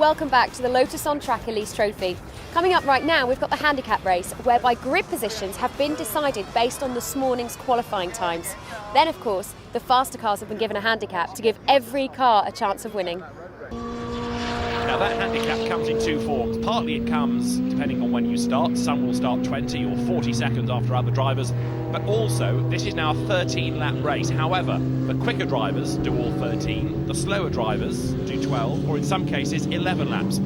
Welcome back to the Lotus on Track Elise Trophy. Coming up right now, we've got the handicap race, whereby grid positions have been decided based on this morning's qualifying times. Then, of course, the faster cars have been given a handicap to give every car a chance of winning. Now that handicap comes in two forms. Partly it comes depending on when you start. Some will start 20 or 40 seconds after other drivers. But also, this is now a 13-lap race. However, the quicker drivers do all 13, the slower drivers do 12, or in some cases 11 laps.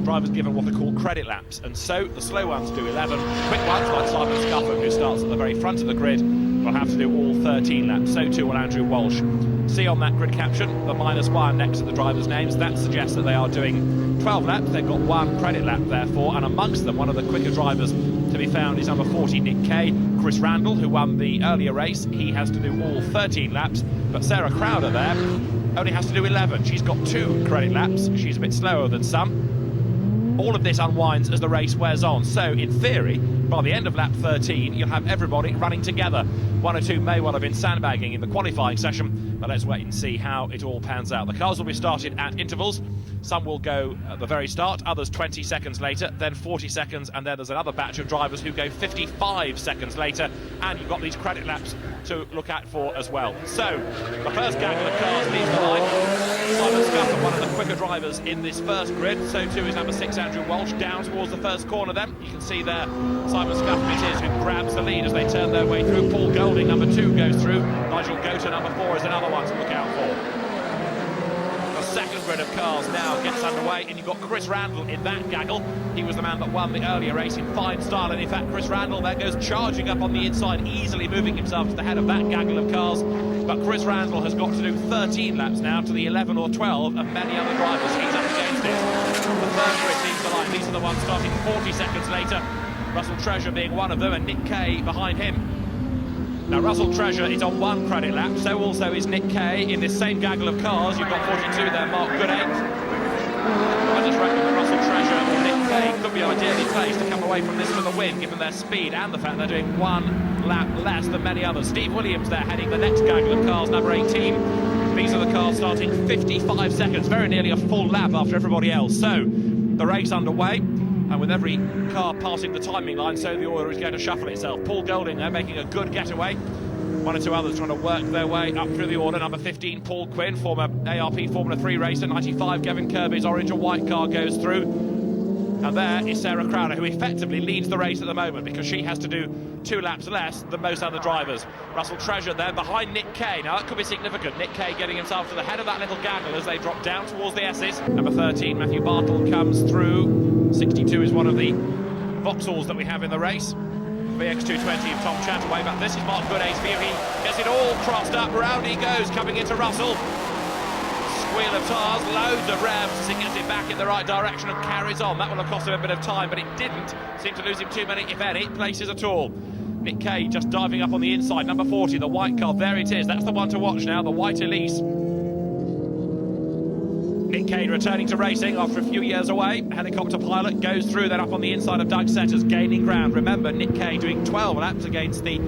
Drivers given what are called credit laps, and so the slow ones do 11. Quick ones, like Simon Scuffham, who starts at the very front of the grid, will have to do all 13 laps. So too will Andrew Walsh. See on that grid caption, the -1 next to the drivers' names. That suggests that they are doing 12 laps. They've got one credit lap, therefore, and amongst them, one of the quicker drivers to be found is number 40, Nick Kay. Chris Randall, who won the earlier race, he has to do all 13 laps, but Sarah Crowder there only has to do 11. She's got 2 credit laps. She's a bit slower than some. All of this unwinds as the race wears on, so in theory, by the end of lap 13, you'll have everybody running together. One or two may well have been sandbagging in the qualifying session, but let's wait and see how it all pans out. The cars will be started at intervals. Some will go at the very start, others 20 seconds later, then 40 seconds, and then there's another batch of drivers who go 55 seconds later, and you've got these credit laps to look out for as well. So, the first gaggle of cars leaves the line. Simon Scuffham, one of the quicker drivers in this first grid, so too is number 6, Andrew Walsh, down towards the first corner then. You can see there, Simon Scuffham it is who grabs the lead as they turn their way through. Paul Golding, number 2, goes through. Nigel Gota, number 4, is another one to look out for. The second grid of cars now gets underway, and you've got Chris Randall in that gaggle. He was the man that won the earlier race in fine style, and in fact Chris Randall there goes charging up on the inside, easily moving himself to the head of that gaggle of cars. But Chris Randall has got to do 13 laps now to the 11 or 12 of many other drivers. He's up against it. The third grid leaves the line. These are the ones starting 40 seconds later. Russell Treasure being one of them, and Nick Kay behind him. Now Russell Treasure is on 1 credit lap, so also is Nick Kay in this same gaggle of cars. You've got 42 there, Mark Goodate. I just reckon that Russell Treasure or Nick Kay could be ideally placed to come away from this with a win, given their speed and the fact they're doing 1 lap less than many others. Steve Williams there heading the next gaggle of cars, number 18. These are the cars starting 55 seconds, very nearly a full lap after everybody else. So, the race underway. And with every car passing the timing line, so the order is going to shuffle itself. Paul Golding there making a good getaway. One or two others trying to work their way up through the order. Number 15, Paul Quinn, former ARP Formula 3 racer. 95, Gavin Kirby's orange and white car goes through. And there is Sarah Crowder, who effectively leads the race at the moment because she has to do 2 laps less than most other drivers. Russell Treasure there behind Nick Kay. Now that could be significant. Nick Kay getting himself to the head of that little gaggle as they drop down towards the S's. Number 13, Matthew Bartle comes through. 62 is one of the Vauxhalls that we have in the race. VX220 of Tom Chataway, but this is Mark Goodate's view. He gets it all crossed up. Round he goes, coming into Russell. Squeal of tires, loads of revs as he gets it back in the right direction and carries on. That will have cost him a bit of time, but it didn't seem to lose him too many, if any, places at all. Nick Kay just diving up on the inside. Number 40, the white car, there it is. That's the one to watch now, the white Elise. Nick Kay returning to racing after a few years away. Helicopter pilot goes through, then up on the inside of Doug Setters, gaining ground. Remember, Nick Kay doing 12 laps against the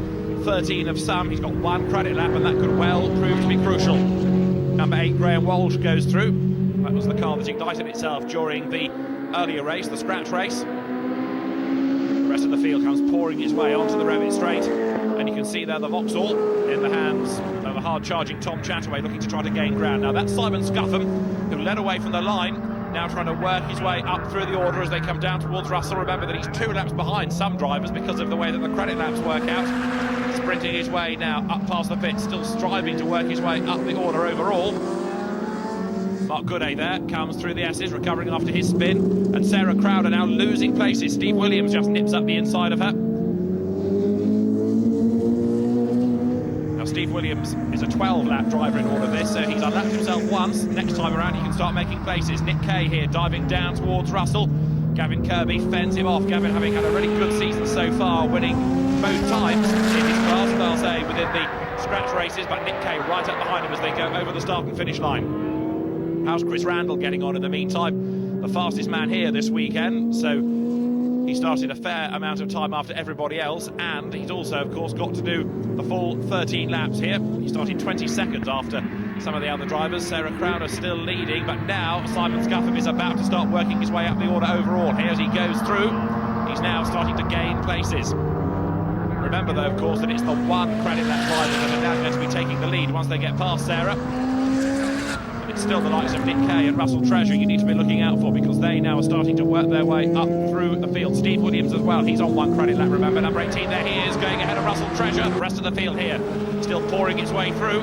13 of some. He's got 1 credit lap, and that could well prove to be crucial. Number 8, Graham Walsh goes through. That was the car that ignited itself during the earlier race, the scratch race. The rest of the field comes pouring its way onto the Revit straight, and you can see there the Vauxhall in the hands of a hard-charging Tom Chataway looking to try to gain ground. Now that's Simon Scuffham, who led away from the line, now trying to work his way up through the order as they come down towards Russell. Remember that he's 2 laps behind some drivers because of the way that the credit laps work out. Sprinting his way now up past the pit, still striving to work his way up the order overall. Mark Goodate there comes through the S's, recovering after his spin, and Sarah Crowder now losing places. Steve Williams just nips up the inside of her. Now Steve Williams is a 12-lap driver in all of this, so he's unlapped himself once. Next time around he can start making places. Nick Kay here diving down towards Russell. Gavin Kirby fends him off. Gavin having had a really good season so far, winning both times in his class, and I'll say within the scratch races, but Nick Kay right up behind him as they go over the start and finish line. How's Chris Randall getting on in the meantime? The fastest man here this weekend, so He started a fair amount of time after everybody else, and he's also, of course, got to do the full 13 laps here. He started 20 seconds after some of the other drivers. Sarah Crowder still leading, but now Simon Scuffham is about to start working his way up the order overall. Here as he goes through, he's now starting to gain places. Remember, though, of course, that it's the one credit lap driver that are now going to be taking the lead once they get past Sarah. It's still the likes of Nick Kay and Russell Treasure you need to be looking out for, because they now are starting to work their way up through the field. Steve Williams as well, he's on one credit lap, remember, number 18, there he is, going ahead of Russell Treasure. The rest of the field here still pouring its way through.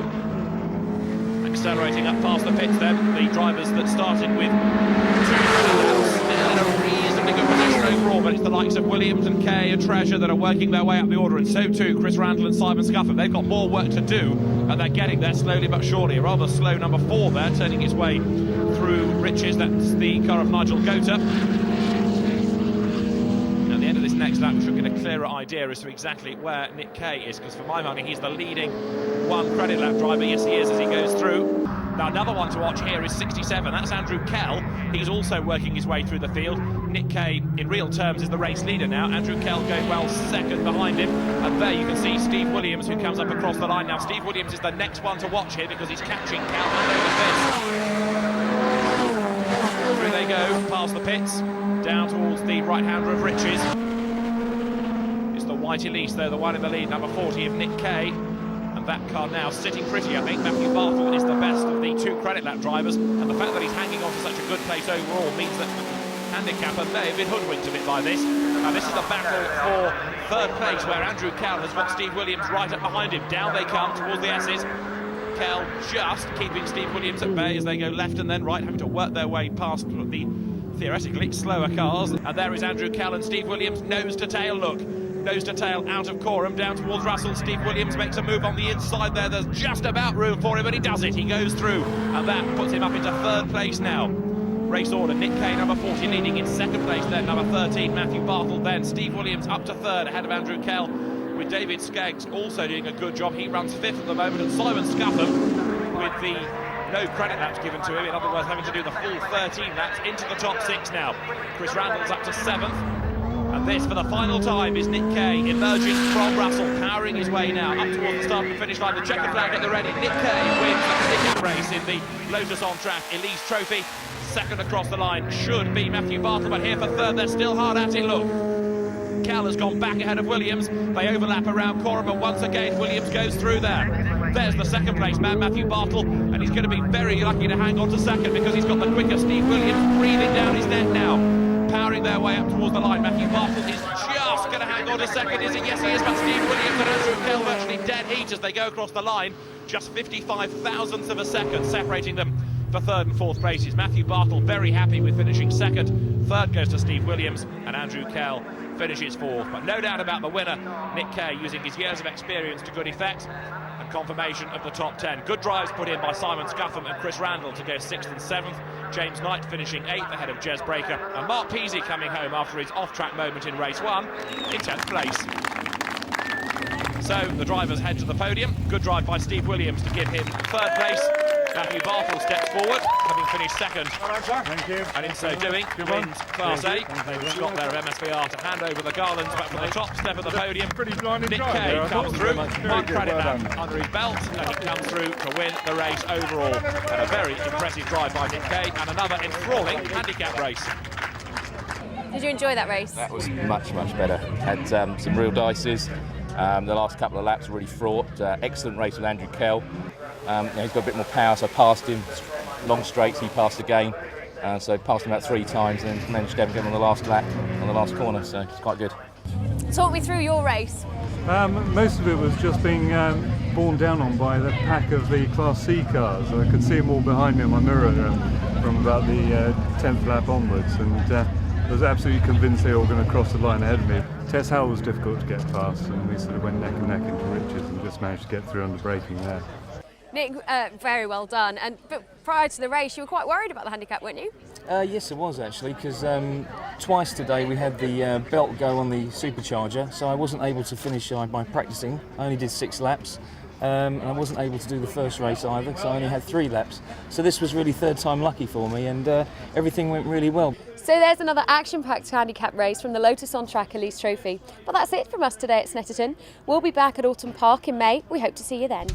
Accelerating up past the pits then, the drivers that started with 2 credit laps, still in a reasonably good position overall, but it's the likes of Williams and Kay and Treasure that are working their way up the order, and so too Chris Randall and Simon Scuffham. They've got more work to do, and they're getting there slowly but surely. A rather slow number 4 there, turning its way through Riches. That's the car of Nigel Gota. At the end of this next lap, we should get a clearer idea as to exactly where Nick Kay is, because for my money, he's the leading one credit lap driver. Yes, he is, as he goes through. Now, another one to watch here is 67. That's Andrew Kell. He's also working his way through the field. Nick Kay, in real terms, is the race leader now. Andrew Kell going well second behind him. And there you can see Steve Williams, who comes up across the line now. Steve Williams is the next one to watch here, because he's catching Kell and over this. Through they go, past the pits, down towards the right-hander of Riches. It's the white Elise, though, the one in the lead, number 40 of Nick Kay. That car now sitting pretty, I think. Matthew Bartle is the best of the 2 credit lap drivers, and the fact that he's hanging on to such a good place overall means that handicapper may have been hoodwinked a bit by this. Now this is the battle for 3rd place, where Andrew Kell has got Steve Williams right up behind him. Down they come towards the S's. Kell just keeping Steve Williams at bay as they go left and then right, having to work their way past the theoretically slower cars. And there is Andrew Kell and Steve Williams, nose to tail look. Nose to tail out of Coram, down towards Russell. Steve Williams makes a move on the inside there. There's just about room for him, but he does it. He goes through, and that puts him up into 3rd place now. Race order, Nick Kay, number 40, leading in 2nd place, then number 13, Matthew Bartle, then Steve Williams up to 3rd, ahead of Andrew Kell, with David Skeggs also doing a good job. He runs 5th at the moment, and Simon Scuffham, with the no credit laps given to him, in other words, having to do the full 13 laps, into the top 6 now. Chris Randall's up to 7th. And this, for the final time, is Nick Kay emerging from Russell, powering his way now up towards the start and finish line. The checker flag at the ready. Nick Kay wins the handicap race in the Lotus on track Elise Trophy. 2nd across the line should be Matthew Bartle, but here for 3rd, they're still hard at it. Look, Kell has gone back ahead of Williams. They overlap around Coram, but once again, Williams goes through there. There's the 2nd place man, Matthew Bartle, and he's going to be very lucky to hang on to 2nd, because he's got the quicker Steve Williams breathing down his neck now. Powering their way up towards the line. Matthew Bartle is just going to hang on to 2nd, is he? Yes, he is, but Steve Williams and Andrew Kell virtually dead heat as they go across the line. Just 55 thousandths of a second separating them for 3rd and 4th places. Matthew Bartle very happy with finishing 2nd. 3rd goes to Steve Williams, and Andrew Kell finishes 4th. But no doubt about the winner, Nick Kay, using his years of experience to good effect, and confirmation of the top 10. Good drives put in by Simon Scuffham and Chris Randall to go 6th and 7th. James Knight finishing 8th ahead of Jez Breaker, and Mark Peasy coming home after his off-track moment in race 1 in 10th place. So the drivers head to the podium. Good drive by Steve Williams to give him 3rd place. Matthew Bartle steps forward, having finished 2nd. Thank you. And in so doing, wins Class A. They've got their MSVR to hand over the garlands, but for the top step of the podium, Nick Kay comes through, one credit lap under his belt, and he comes through to win the race overall. And a very impressive drive by Nick Kay, and another enthralling handicap race. Did you enjoy that race? That was much better. Had some real dices. The last couple of laps were really fraught. Excellent race with Andrew Kell. He's got a bit more power, so I passed him. Long straights, he passed again. So passed him about 3 times and then managed to get him on the last lap, on the last corner, so it's quite good. Talk me through your race. Most of it was just being borne down on by the pack of the Class C cars. I could see them all behind me on my mirror from about the 10th lap onwards, and I was absolutely convinced they were all going to cross the line ahead of me. Tess Howell was difficult to get past, and we sort of went neck and neck into Riches and just managed to get through under braking there. Nick, very well done. But prior to the race, you were quite worried about the handicap, weren't you? Yes, I was actually, because twice today we had the belt go on the supercharger, so I wasn't able to finish by practicing. I only did 6 laps. and I wasn't able to do the first race either, so I only had 3 laps. So this was really third time lucky for me, and everything went really well. So there's another action-packed handicap race from the Lotus on Track Elise Trophy. But that's it from us today at Snetterton. We'll be back at Autumn Park in May. We hope to see you then.